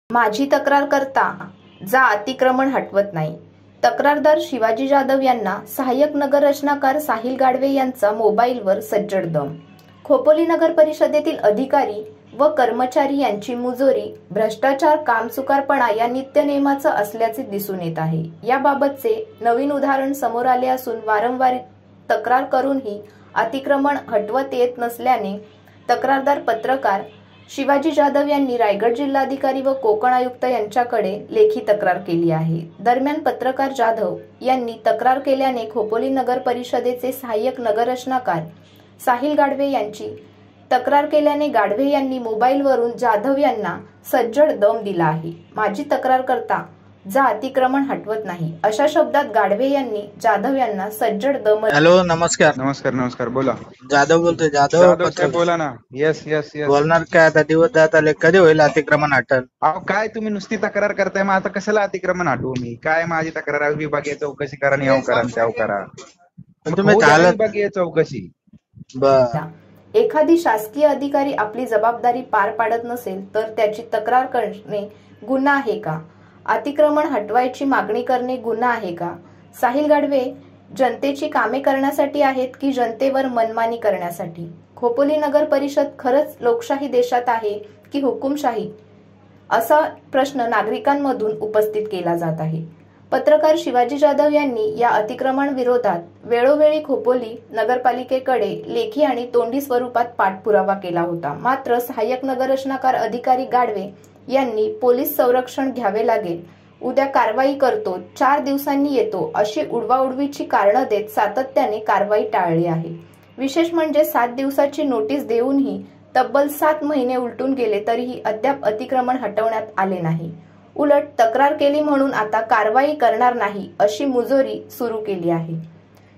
माझी तक्रार करता जा अतिक्रमण हटवत नाही। तक्रारदार शिवाजी जाधव यांना सहाय्यक नगर रचनाकार साहिल गाडवे यांचा मोबाईलवर सज्जड दम। खोपोली नगर परिषदेतील अधिकारी व कर्मचारी यांची मुजोरी, भ्रष्टाचार, कामचुकारपणा या नित्यनेमाचं असल्याचे दिसून येत आहे। याबाबतचे नवीन उदाहरण समोर आले असून वारंवार तक्रार करूनही अतिक्रमण हटवत येत नसल्याने तक्रारदार पत्रकार शिवाजी जाधव यांनी रायगड जिल्हाधिकारी व कोकण आयुक्त यांच्याकडे लेखी तक्रार केली आहे। दरम्यान पत्रकार जाधव यांनी तक्रार केल्याने खोपोली नगर परिषदेचे सहाय्यक नगर रचनाकार साहिल गाडवे यांची तक्रार केल्याने गाडवे यांनी मोबाईलवरून जाधव यांना सज्जड दम दिला आहे। माझी तक्रार करता जा अतिक्रमण हटवत नाही अशा शब्दात गाडवे यांनी जाधव यांना सज्जड दम। हॅलो, नमस्कार। नमस्कार नमस्कार, बोला। जाधव बोलतोय। जाधव बोला ना। यस यस यस, बोलणार काय आता? दिवस जात आले, कधी होईल अतिक्रमण हटल? अहो काय तुम्ही नुसती तक्रार करताय, मग आता कशाला अतिक्रमण हटवू मी? काय माझी तक्रार विभागीय चौकशी करा आणि याव करा त्याव करा, तुम्ही विभागीय चौकशी। एखादी शासकीय अधिकारी आपली जबाबदारी पार पाडत नसेल तर त्याची तक्रार करणे गुन्हा आहे का? अतिक्रमण हटवायची मागणी करणे गुन्हा आहे का? साहिल गाडवे जनतेची कामे करण्यासाठी आहेत की जनतेवर मनमानी करण्यासाठी? खोपोली नगर परिषद खरंच लोकशाही देशात आहे की हुकुमशाही, असा प्रश्न नागरिकांमधून उपस्थित केला जात आहे। पत्रकार शिवाजी जाधव यांनी या अतिक्रमण विरोधात वेळोवेळी खोपोली नगरपालिकेकडे लेखी आणि तोंडी स्वरूपात पाठपुरावा केला होता। मात्र सहाय्यक नगर रचनाकार अधिकारी गाडवे यांनी पोलीस संरक्षण घ्यावे लागेल, उद्या कारवाई करतो, 4 दिवसांनी येतो अशी उडवाउडवीची कारणं देत सातत्याने कारवाई टाळली आहे। विशेष म्हणजे 7 दिवसाची नोटीस देऊनही तब्बल 7 महिने उलटून गेले तरीही अद्याप अतिक्रमण हटवण्यात आले नाही। उलट तक्रार केली म्हणून आता कारवाई करणार नाही अशी मुजोरी सुरू केली आहे।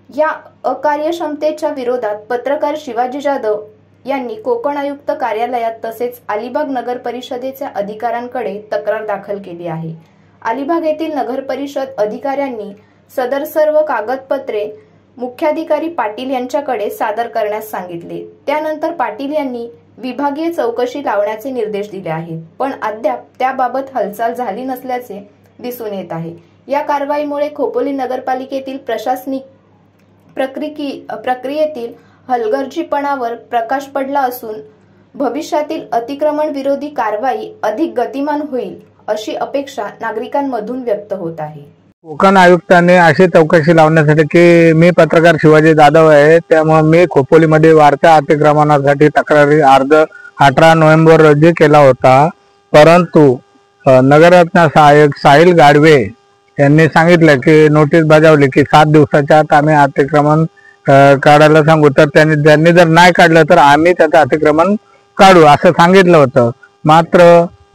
या अकार्यक्षमतेच्या विरोधात पत्रकार शिवाजी जाधव यांनी कोकण आयुक्त कार्यालयात तसेच अलिबाग नगर परिषदेच्या अधिकाऱ्यांकडे तक्रार दाखल केली आहे। अलिबाग येथील नगर परिषद अधिकाऱ्यांनी सदर सर्व कागदपत्रे मुख्याधिकारी पाटील यांच्याकडे सादर करण्यास सांगितले। त्यानंतर पाटील यांनी विभागीय चौकशी लावण्याचे निर्देश दिले आहेत, पण अद्याप त्याबाबत हालचाल झाली नसल्याचे दिसून येत आहे। या कारवाईमुळे खोपोली नगरपालिकेतील प्रशासनिक प्रक्रियेतील हलगर्जीपणावर प्रकाश पडला असून भविष्यातील अतिक्रमण विरोधी कारवाई अधिक गतिमान होईल अशी अपेक्षा नागरिकांमधून व्यक्त होत आहे। कोकण आयुक्तांनी अशी चौकशी लावण्यासाठी की मी पत्रकार शिवाजी जाधव आहे, त्यामुळे मी खोपोलीमध्ये वाढत्या अतिक्रमणासाठी तक्रारी अर्ज 18 नोव्हेंबर रोजी केला होता। परंतु नगररत्न सहाय्यक साहिल गाडवे यांनी सांगितलं की नोटीस बजावली की 7 दिवसाच्या आत आम्ही अतिक्रमण काढायला सांगू, तर त्यांनी जर नाही काढलं तर आम्ही त्याचं अतिक्रमण काढू असं सांगितलं होतं। मात्र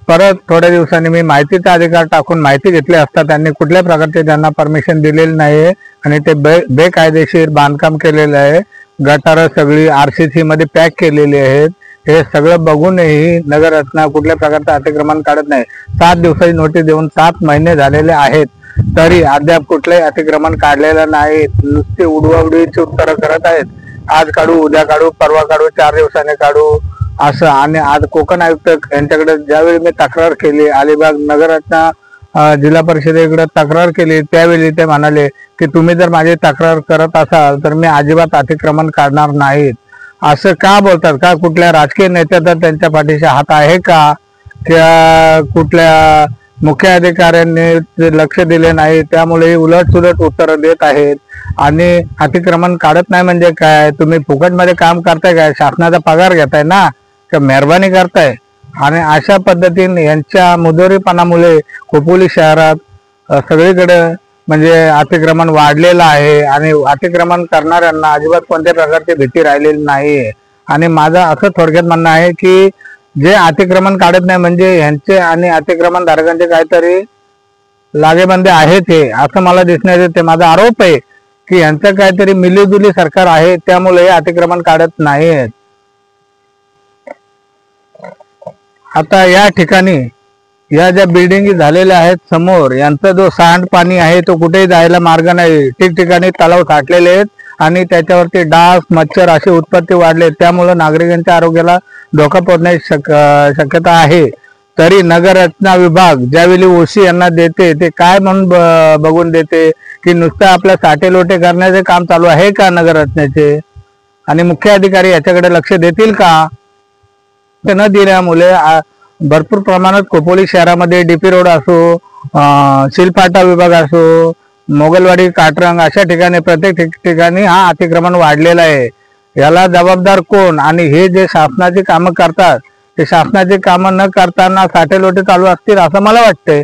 परत थोड्या दिवसांनी मी माहितीचा अधिकार टाकून माहिती घेतली असता त्यांनी कुठल्या प्रकारचे त्यांना परमिशन दिलेली नाही आणि ते बेकायदेशीर बांधकाम केलेलं आहे। गटारं सगळी RCC मध्ये पॅक केलेली आहेत। हे सगळं बघूनही नगररत्न कुठल्या प्रकारचं अतिक्रमण काढत नाही। 7 दिवसाची नोटीस देऊन 7 महिने झालेले आहेत तरी अद्याप कुठलंही अतिक्रमण काढलेलं नाही। नुसते उडवाउडवीची उत्तरं करत आहेत। आज काढू, उद्या काढू, परवा काढू, 4 दिवसाने काढू असं। आणि आज कोकण आयुक्त यांच्याकडे ज्यावेळी मी तक्रार केली, अलिबाग नगररत्न जिल्हा परिषदेकडे तक्रार केली, त्यावेळी ते म्हणाले की तुम्ही जर माझी तक्रार करत असाल तर मी अजिबात अतिक्रमण काढणार नाहीत। असं का बोलतात? का कुठल्या राजकीय नेत्याचा त्यांच्या पाठीशी हात आहे का? त्या कुठल्या मुख्य अधिकाऱ्यांनी लक्ष दिले नाही त्यामुळे उलट सुलट उत्तरं देत आहेत। आणि अतिक्रमण काढत नाही म्हणजे काय? तुम्ही फुकटमध्ये काम करताय काय? शासनाचा पगार घेताय ना, का मेहरबानी करताय? आणि अशा पद्धतीने यांच्या मुजोरीपणामुळे खोपोली शहरात सगळीकडे म्हणजे अतिक्रमण वाढलेलं आहे आणि अतिक्रमण करणाऱ्यांना अजिबात कोणत्या प्रकारची भीती राहिलेली नाहीये। आणि माझं असं थोडक्यात म्हणणं आहे की जे अतिक्रमण काढत नाही म्हणजे यांचे आणि अतिक्रमण धारकांचे काहीतरी लागेबंदे आहेत हे असं मला दिसण्यात येते। माझा आरोप आहे की यांचं काहीतरी मिलीजुली सरकार आहे त्यामुळे हे अतिक्रमण काढत नाहीत। आता या ठिकाणी या ज्या बिल्डिंगी झालेल्या आहेत समोर, यांचा जो सांडपाणी आहे तो कुठेही जायला मार्ग नाही। ठिकठिकाणी तलाव साठलेले आहेत आणि त्याच्यावरती डास, मच्छर अशी उत्पत्ती वाढले, त्यामुळे नागरिकांच्या आरोग्याला धोका पोहोचण्याची शक्यता आहे। तरी नगररचना विभाग ज्यावेळी ओसी यांना देते ते काय म्हणून बघून देते की नुसतं आपल्या साठे लोटे करण्याचे काम चालू आहे का नगररचनेचे, आणि मुख्य अधिकारी याच्याकडे लक्ष देतील का? ते न दिल्यामुळे भरपूर प्रमाणात खोपोली शहरामध्ये डीपी रोड असो, शिलफाटा विभाग असो, मोगलवाडी, काटरंग अशा ठिकाणी प्रत्येक ठिकाणी हा अतिक्रमण वाढलेला आहे. याला जबाबदार कोण? आणि हे जे शासनाची कामं करतात ते शासनाची कामं न करताना साठे लोटे चालू असतील असं मला वाटतंय.